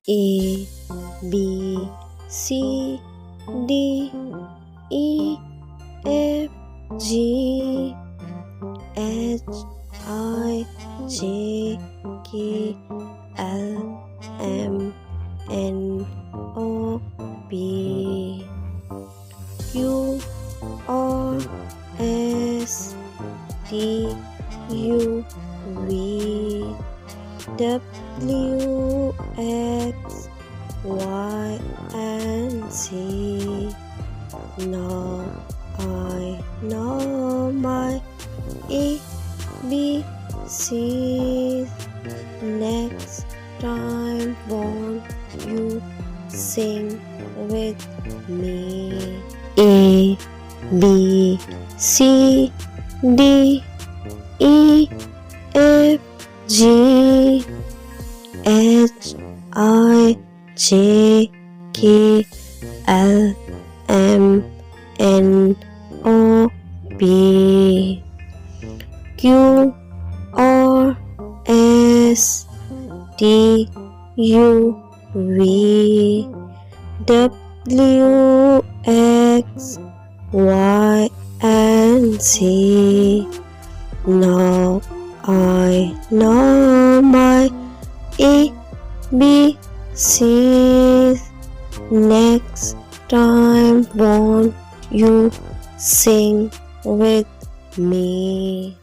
A B C D E F G H I J K L M N O P Q R S T U V W X Y and Z. Now I know my ABCs. Next time won't you sing with me? A B C D E F G H I J K L M N O P Q R S T U V W X Y and Z. Now I know my ABCs. Next time won't you sing with me?